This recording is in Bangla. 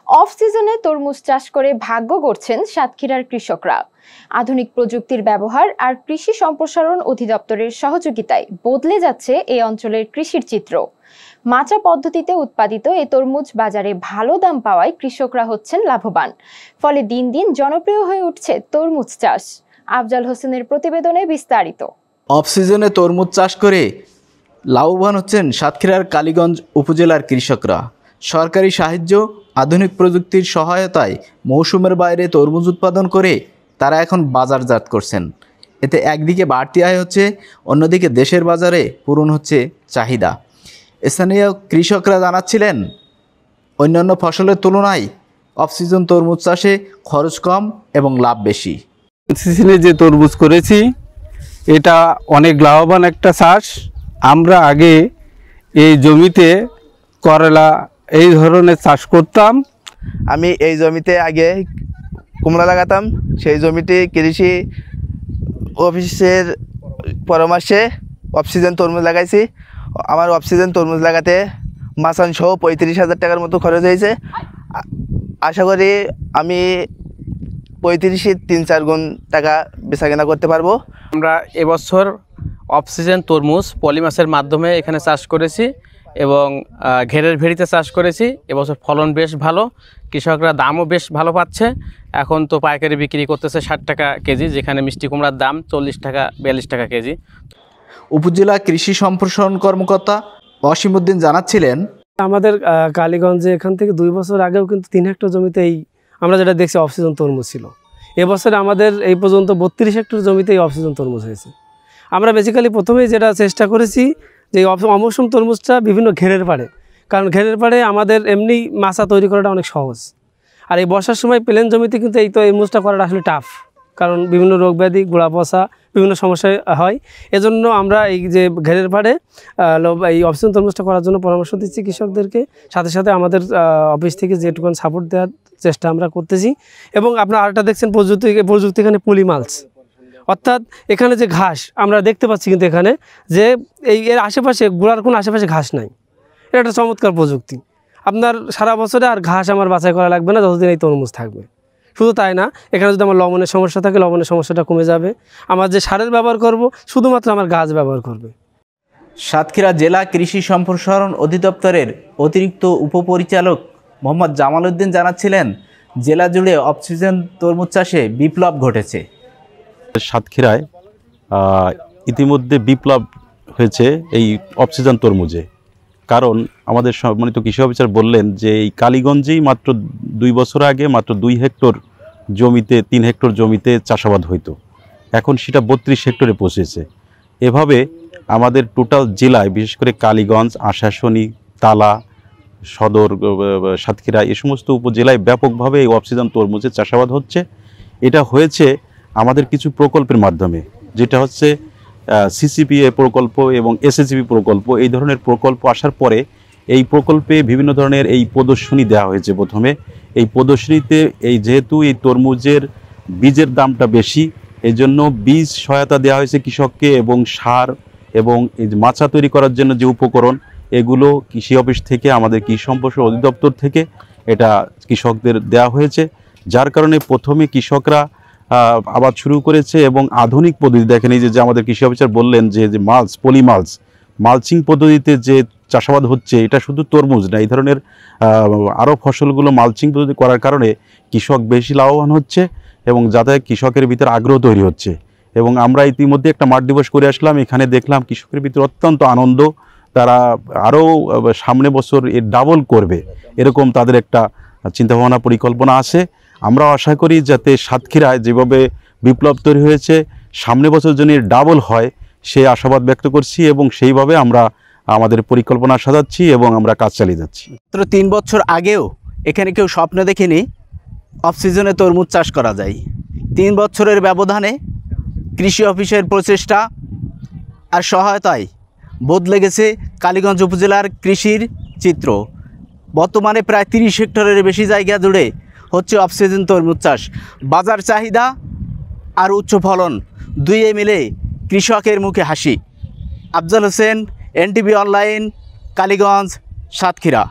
অফ সিজনে তরমুজ চাষ করে ভাগ্য গড়ছেন সাতক্ষীরার কৃষকরা। আধুনিক প্রযুক্তির ব্যবহার আর কৃষি সম্প্রসারণ অধিদপ্তরের সহযোগিতায় বদলে যাচ্ছে এই অঞ্চলের কৃষির চিত্র। মাচা পদ্ধতিতে উৎপাদিত এই তরমুজ বাজারে ভালো দাম পাওয়ায় কৃষকরা হচ্ছেন লাভবান। ফলে দিন দিন জনপ্রিয় হয়ে উঠছে তরমুজ চাষ। আফজাল হোসেনের প্রতিবেদনে বিস্তারিত। অফ সিজনে তরমুজ চাষ করে লাভবান হচ্ছেন সাতক্ষীরার কালীগঞ্জ উপজেলার কৃষকরা। সরকারি সাহায্য, আধুনিক প্রযুক্তির সহায়তায় মৌসুমের বাইরে তরমুজ উৎপাদন করে তারা এখন বাজারজাত করছেন। এতে একদিকে বাড়তি আয় হচ্ছে, অন্যদিকে দেশের বাজারে পূরণ হচ্ছে চাহিদা। স্থানীয় কৃষকরা জানাচ্ছিলেন, অন্যান্য ফসলের তুলনায় অফ সিজন তরমুজ চাষে খরচ কম এবং লাভ বেশি। সিজনে যে তরমুজ করেছি এটা অনেক লাভবান একটা চাষ। আমরা আগে এই জমিতে করলা এই ধরনের চাষ করতাম। আমি এই জমিতে আগে কুমড়া লাগাতাম। সেই জমিটি কৃষি অফিসের পরামর্শে অফসিজন তরমুজ লাগাইছি। আমার অফসিজন তরমুজ লাগাতে মাসান সহ 35,000 টাকার মতো খরচ হয়েছে। আশা করি আমি 35-এর 3-4 গুণ টাকা বেচাকেনা করতে পারবো। আমরা এবছর অফসিজন তরমুজ পলিমাসের মাধ্যমে এখানে চাষ করেছি এবং ঘেরের ভেড়িতে চাষ করেছি। এবছর ফলন বেশ ভালো, কৃষকরা দামও বেশ ভালো পাচ্ছে। এখন তো পাইকারি বিক্রি করতেছে 60 টাকা কেজি, যেখানে মিষ্টি কুমড়ার দাম 40 টাকা 42 টাকা কেজি। উপজেলা কৃষি সম্প্রসারণ কর্মকর্তা অসীমউদ্দিন জানাচ্ছিলেন, আমাদের কালীগঞ্জে এখান থেকে 2 বছর আগেও কিন্তু 3 হেক্টর জমিতে আমরা যেটা দেখছি অফ সিজন তরমুজ ছিল। এবছরে আমাদের এই পর্যন্ত 32 হেক্টর জমিতে এই অফ সিজন তরমুজ হয়েছে। আমরা বেসিক্যালি প্রথমেই যেটা চেষ্টা করেছি যে অমৌসুম তরমুজটা বিভিন্ন ঘেরের পাড়ে, কারণ ঘেরের পাড়ে আমাদের এমনি মাচা তৈরি করাটা অনেক সহজ। আর এই বর্ষার সময় প্লেন জমিতে কিন্তু এই তরমুজটা করাটা আসলে টাফ, কারণ বিভিন্ন রোগ ব্যাধি, গোড়া পচা, বিভিন্ন সমস্যা হয়। এজন্য আমরা এই যে ঘেরের পাড়ে এই অফসিজন তরমুজটা করার জন্য পরামর্শ দিচ্ছি কৃষকদেরকে। সাথে সাথে আমাদের অফিস থেকে যেটুকুন সাপোর্ট দেওয়ার চেষ্টা আমরা করতেছি। এবং আপনারা আরেকটা দেখছেন প্রযুক্তি এখানে পলিমালস, অর্থাৎ এখানে যে ঘাস আমরা দেখতে পাচ্ছি, কিন্তু এখানে যে এর আশেপাশে গোড়ার কোনো আশেপাশে ঘাস নাই। এটা একটা চমৎকার প্রযুক্তি। আপনার সারা বছরে আর ঘাস আমার বাছাই করা লাগবে না যতদিন এই তরমুজ থাকবে। শুধু তাই না, এখানে যদি আমার লবণের সমস্যা থাকে, লবণের সমস্যাটা কমে যাবে। আমার যে সারের ব্যবহার করব, শুধুমাত্র আমার গাছ ব্যবহার করবে। সাতক্ষীরা জেলা কৃষি সম্প্রসারণ অধিদপ্তরের অতিরিক্ত উপপরিচালক মোহাম্মদ জামাল উদ্দিন জানাচ্ছিলেন, জেলা জুড়ে অফ সিজন তরমুজ চাষে বিপ্লব ঘটেছে। সাতক্ষীরায় ইতিমধ্যে বিপ্লব হয়েছে এই অফ সিজন তরমুজে। কারণ আমাদের সম্মানিত কৃষি অফিসার বললেন যে এই কালীগঞ্জেই মাত্র 2 বছর আগে মাত্র 2 হেক্টর জমিতে 3 হেক্টর জমিতে চাষাবাদ হইতো, এখন সেটা 32 হেক্টরে পৌঁছেছে। এভাবে আমাদের টোটাল জেলায়, বিশেষ করে কালীগঞ্জ, আশাশুনি, তালা, সদর, সাতক্ষীরা এই সমস্ত উপজেলায় ব্যাপকভাবে এই অফ সিজন তরমুজের চাষাবাদ হচ্ছে। এটা হয়েছে আমাদের কিছু প্রকল্পের মাধ্যমে, যেটা হচ্ছে সিসিপিএ প্রকল্প এবং এসএসজিপি প্রকল্প। এই ধরনের প্রকল্প আসার পরে এই প্রকল্পে বিভিন্ন ধরনের এই প্রদর্শনী দেওয়া হয়েছে। প্রথমে এই প্রদর্শনীতে যেহেতু এই তরমুজের বীজের দামটা বেশি, এই জন্য বীজ সহায়তা দেওয়া হয়েছে কৃষককে, এবং সার এবং এই মাচা তৈরি করার জন্য যে উপকরণ, এগুলো কৃষি অফিস থেকে, আমাদের কৃষি সম্প্রসারণ অধিদপ্তর থেকে এটা কৃষকদের দেওয়া হয়েছে। যার কারণে প্রথমে কৃষকরা আবাদ শুরু করেছে এবং আধুনিক পদ্ধতি, দেখেন এই যে আমাদের কৃষি অফিসার বললেন যে মালচিং পদ্ধতিতে যে চাষাবাদ হচ্ছে, এটা শুধু তরমুজ না, এই ধরনের আরও ফসলগুলো মালচিং পদ্ধতি করার কারণে কৃষক বেশি লাভবান হচ্ছে এবং যাতে কৃষকের ভিতরে আগ্রহ তৈরি হচ্ছে। এবং আমরা ইতিমধ্যে একটা মাঠ দিবস করে আসলাম, এখানে দেখলাম কৃষকের ভিতরে অত্যন্ত আনন্দ। তারা আরও সামনে বছর এর ডাবল করবে, এরকম তাদের একটা চিন্তাভাবনা পরিকল্পনা আছে। আমরা আশা করি যাতে সাতক্ষীরায় যেভাবে বিপ্লব তৈরি হয়েছে, সামনে বছর যেন এর ডাবল হয়, সেই আশাবাদ ব্যক্ত করছি এবং সেইভাবে আমরা আমাদের পরিকল্পনা সাজাচ্ছি এবং আমরা কাজ চালিয়ে যাচ্ছি। 3 বছর আগেও এখানে কেউ স্বপ্ন দেখেনি অফ সিজনে তরমুজ চাষ করা যায়। 3 বছরের ব্যবধানে কৃষি অফিসের প্রচেষ্টা আর সহায়তায় বদলে গেছে কালীগঞ্জ উপজেলার কৃষির চিত্র। বর্তমানে প্রায় 30 হেক্টরের বেশি জায়গা জুড়ে হচ্ছে অফ সিজন তরমুজ চাষ। বাজার চাহিদা আর উচ্চ ফলন দুইয়ে মিলে কৃষকের মুখে হাসি। Afzal Hossain, NTV online, Kaliganj, Satkhira.